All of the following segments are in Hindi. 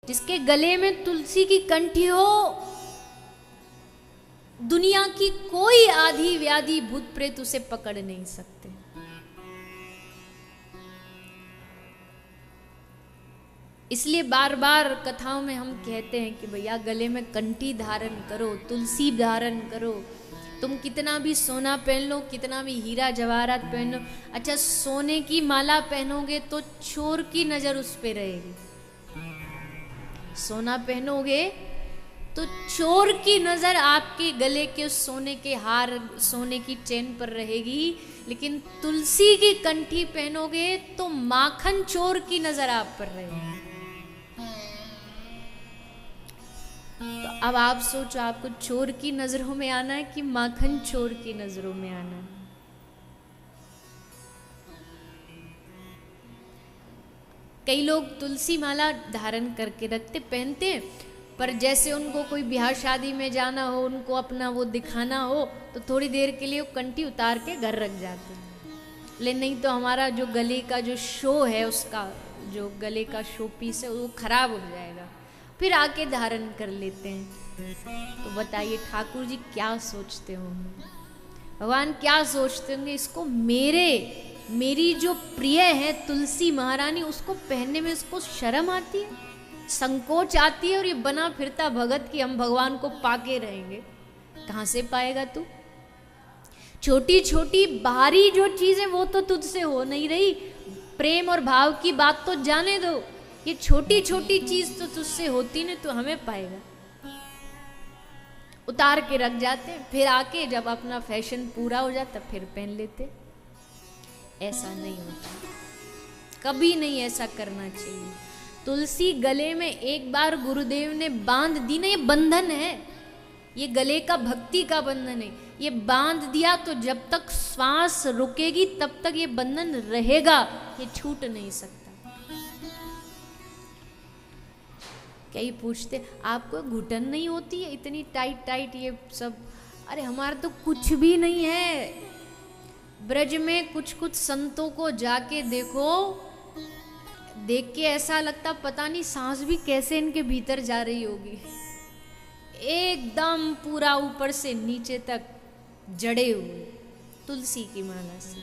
जिसके गले में तुलसी की कंठी हो, दुनिया की कोई आधी व्याधि भूत प्रेत उसे पकड़ नहीं सकते। इसलिए बार बार कथाओं में हम कहते हैं कि भैया गले में कंठी धारण करो, तुलसी धारण करो। तुम कितना भी सोना पहन लो, कितना भी हीरा जवाहरात पहन लो, अच्छा सोने की माला पहनोगे तो चोर की नजर उस पे रहेगी। सोना पहनोगे तो चोर की नजर आपके गले के सोने के हार, सोने की चेन पर रहेगी। लेकिन तुलसी की कंठी पहनोगे तो माखन चोर की नजर आप पर रहेगी। तो अब आप सोचो, आपको चोर की नजरों में आना है कि माखन चोर की नजरों में आना है? कई लोग तुलसी माला धारण करके रखते, पहनते, पर जैसे उनको कोई ब्याह शादी में जाना हो, उनको अपना वो दिखाना हो, तो थोड़ी देर के लिए वो कंठी उतार के घर रख जाते हैं। लेकिन नहीं तो हमारा जो गले का जो शो है, उसका जो गले का शो पीस है वो खराब हो जाएगा, फिर आके धारण कर लेते हैं। तो बताइए ठाकुर जी क्या सोचते होंगे, भगवान क्या सोचते होंगे? इसको मेरी जो प्रिय है तुलसी महारानी, उसको पहनने में इसको शर्म आती है, संकोच आती है, और ये बना फिरता भगत कि हम भगवान को पाके रहेंगे। कहाँ से पाएगा तू? छोटी छोटी बाहरी जो चीज है वो तो तुझसे हो नहीं रही, प्रेम और भाव की बात तो जाने दो, ये छोटी छोटी चीज तो तुझसे होती नहीं, तो हमें पाएगा। उतार के रख जाते, फिर आके जब अपना फैशन पूरा हो जाता फिर पहन लेते। ऐसा नहीं होता, कभी नहीं ऐसा करना चाहिए। तुलसी गले में एक बार गुरुदेव ने बांध दी ना, ये बंधन है, ये गले का भक्ति का बंधन है। ये बांध दिया तो जब तक श्वास रुकेगी तब तक ये बंधन रहेगा, ये छूट नहीं सकता। कई पूछते आपको घुटन नहीं होती है इतनी टाइट टाइट ये सब? अरे हमारा तो कुछ भी नहीं है। ब्रज में कुछ कुछ संतों को जाके देखो, देख के ऐसा लगता पता नहीं सांस भी कैसे इनके भीतर जा रही होगी। एकदम पूरा ऊपर से नीचे तक जड़े हुए तुलसी की माला से।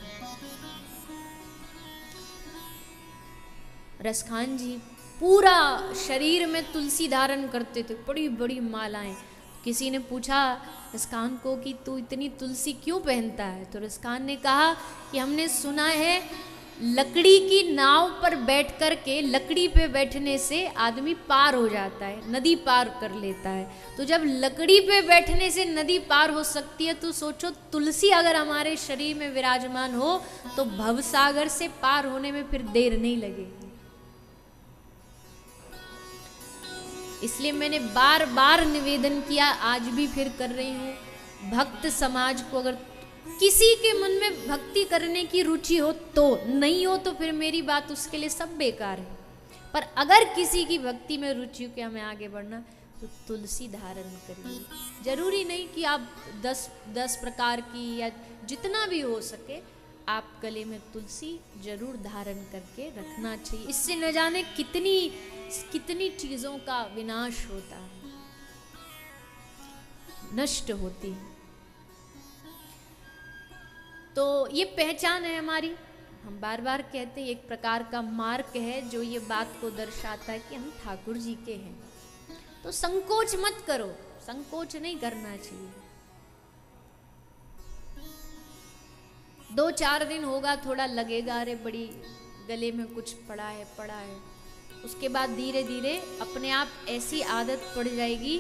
रसखान जी पूरा शरीर में तुलसी धारण करते थे, बड़ी बड़ी मालाएं। किसी ने पूछा रसखान को कि तू इतनी तुलसी क्यों पहनता है? तो रसखान ने कहा कि हमने सुना है लकड़ी की नाव पर बैठ कर के, लकड़ी पे बैठने से आदमी पार हो जाता है, नदी पार कर लेता है। तो जब लकड़ी पे बैठने से नदी पार हो सकती है, तो सोचो तुलसी अगर हमारे शरीर में विराजमान हो तो भवसागर से पार होने में फिर देर नहीं लगेगी। इसलिए मैंने बार बार निवेदन किया, आज भी फिर कर रही हूँ, भक्त समाज को अगर किसी के मन में भक्ति करने की रुचि हो तो, नहीं हो तो फिर मेरी बात उसके लिए सब बेकार है। पर अगर किसी की भक्ति में रुचि हो कि हमें आगे बढ़ना, तो तुलसी धारण करिए। जरूरी नहीं कि आप 10 प्रकार की या जितना भी हो सके आप गले में तुलसी जरूर धारण करके रखना चाहिए। इससे न जाने कितनी चीजों का विनाश होता है, नष्ट होती है। तो ये पहचान है हमारी। हम बार बार कहते हैं एक प्रकार का मार्ग है जो ये बात को दर्शाता है कि हम ठाकुर जी के हैं। तो संकोच मत करो, संकोच नहीं करना चाहिए। 2-4 दिन होगा, थोड़ा लगेगा अरे बड़ी गले में कुछ पड़ा है। उसके बाद धीरे धीरे अपने आप ऐसी आदत पड़ जाएगी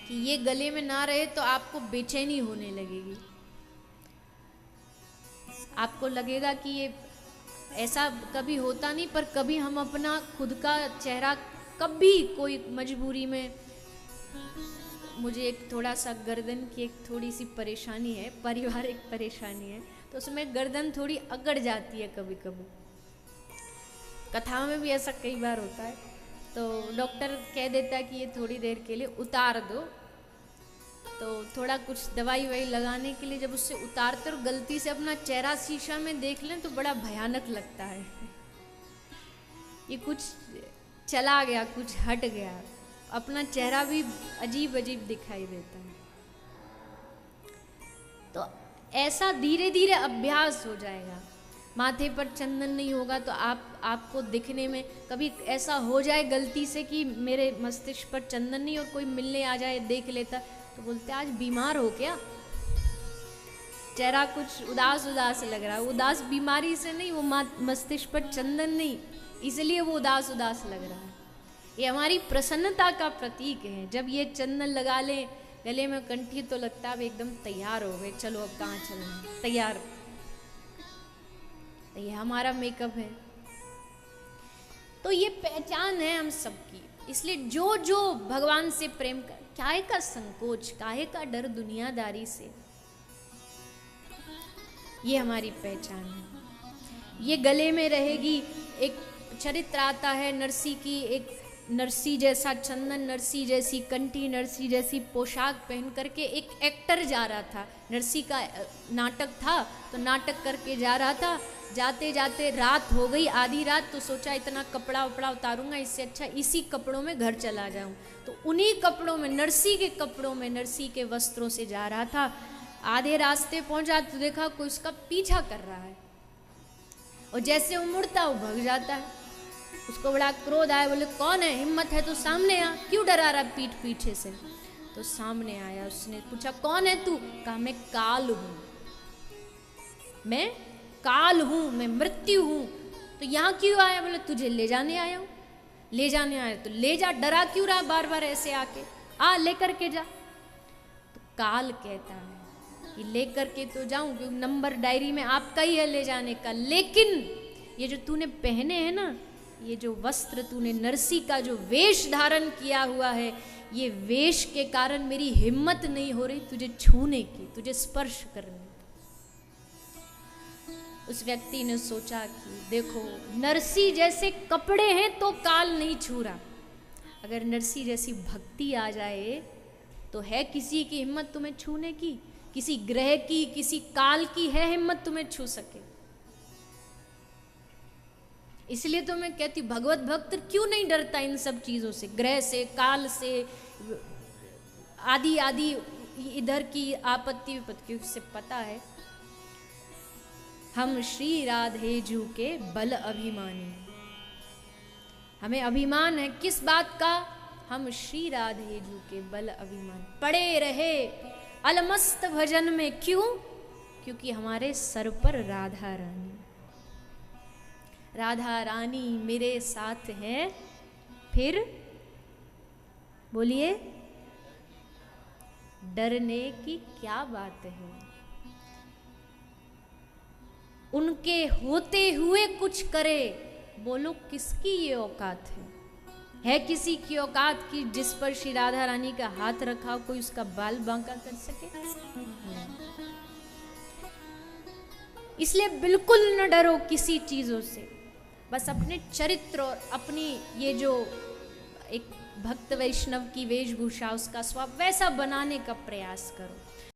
कि ये गले में ना रहे तो आपको बेचैनी होने लगेगी। आपको लगेगा कि ये ऐसा कभी होता नहीं, पर कभी हम अपना खुद का चेहरा, कभी कोई मजबूरी में, मुझे एक थोड़ा सा गर्दन की एक थोड़ी सी परेशानी है, पारिवारिक परेशानी है, तो उसमें गर्दन थोड़ी अकड़ जाती है कभी कभी। कथाओं में भी ऐसा कई बार होता है, तो डॉक्टर कह देता है कि ये थोड़ी देर के लिए उतार दो। तो थोड़ा कुछ दवाई ववाई लगाने के लिए जब उससे उतारते और गलती से अपना चेहरा शीशा में देख लें तो बड़ा भयानक लगता है। ये कुछ चला गया, कुछ हट गया, अपना चेहरा भी अजीब अजीब दिखाई देता है। तो ऐसा धीरे धीरे अभ्यास हो जाएगा। माथे पर चंदन नहीं होगा तो आपको दिखने में कभी ऐसा हो जाए गलती से कि मेरे मस्तिष्क पर चंदन नहीं और कोई मिलने आ जाए देख लेता, तो बोलते आज बीमार हो क्या, चेहरा कुछ उदास उदास लग रहा है। उदास बीमारी से नहीं, वो मस्तिष्क पर चंदन नहीं, इसलिए वो उदास उदास लग रहा है। ये हमारी प्रसन्नता का प्रतीक है। जब ये चंदन लगा लें गले में, कंठी, तो लगता है अब एकदम तैयार हो गए, चलो अब कहाँ चलना है, तैयार। ये हमारा मेकअप है। तो ये पहचान है हम सबकी। इसलिए जो जो भगवान से प्रेम कर, काहे का संकोच, काहे का डर दुनियादारी से, ये हमारी पहचान है। ये गले में रहेगी। एक चरित्र आता है नरसी की, एक नरसी जैसा चंदन, नरसी जैसी कंठी, नरसी जैसी पोशाक पहन करके एक एक्टर जा रहा था। नरसी का नाटक था, तो नाटक करके जा रहा था। जाते जाते रात हो गई, आधी रात, तो सोचा इतना कपड़ा वपड़ा उतारूंगा, इससे अच्छा इसी कपड़ों में घर चला जाऊं। तो उन्हीं कपड़ों में, नरसी के कपड़ों में, नरसी के वस्त्रों से जा रहा था। आधे रास्ते पहुंचा तो देखा कोई उसका पीछा कर रहा है, और जैसे वो मुड़ता वो भाग जाता है। उसको बड़ा क्रोध आया, बोले कौन है, हिम्मत है तो सामने आ, क्यों डरा रहा पीठ पीछे से। तो सामने आया, उसने पूछा कौन है तू, कहा मैं काल हूं, मैं काल हूं, मैं मृत्यु हूं। तो यहाँ क्यों आया, बोले तुझे ले जाने आया हूं। ले जाने आया तो ले जा, डरा क्यों रहा बार बार ऐसे आके, आ लेकर के जा। तो काल कहता है कि लेकर के तो जाऊं, क्योंकि नंबर डायरी में आपका ही है ले जाने का, लेकिन ये जो तूने पहने हैं ना, ये जो वस्त्र तूने, नरसी का जो वेश धारण किया हुआ है, ये वेश के कारण मेरी हिम्मत नहीं हो रही तुझे छूने की, तुझे स्पर्श करने की। उस व्यक्ति ने सोचा कि देखो नरसी जैसे कपड़े हैं तो काल नहीं छू रहा, अगर नरसी जैसी भक्ति आ जाए तो है किसी की हिम्मत तुम्हें छूने की, किसी ग्रह की, किसी काल की है हिम्मत तुम्हें छू सके। इसलिए तो मैं कहती भगवत भक्त क्यों नहीं डरता इन सब चीजों से, ग्रह से, काल से, आदि आदि इधर की आपत्ति विपत्ति से। पता है हम श्री राधे जू के बल अभिमानी, हमें अभिमान है किस बात का, हम श्री राधे जू के बल अभिमान, पड़े रहे अलमस्त भजन में, क्यों, क्योंकि हमारे सर पर राधा रानी, राधा रानी मेरे साथ है, फिर बोलिए डरने की क्या बात है। उनके होते हुए कुछ करे, बोलो किसकी ये औकात है किसी की औकात की जिस पर श्री राधा रानी का हाथ रखा कोई उसका बाल बांका कर सके। इसलिए बिल्कुल न डरो किसी चीजों से, बस अपने चरित्र और अपनी ये जो एक भक्त वैष्णव की वेशभूषा, उसका स्वभाव वैसा बनाने का प्रयास करो।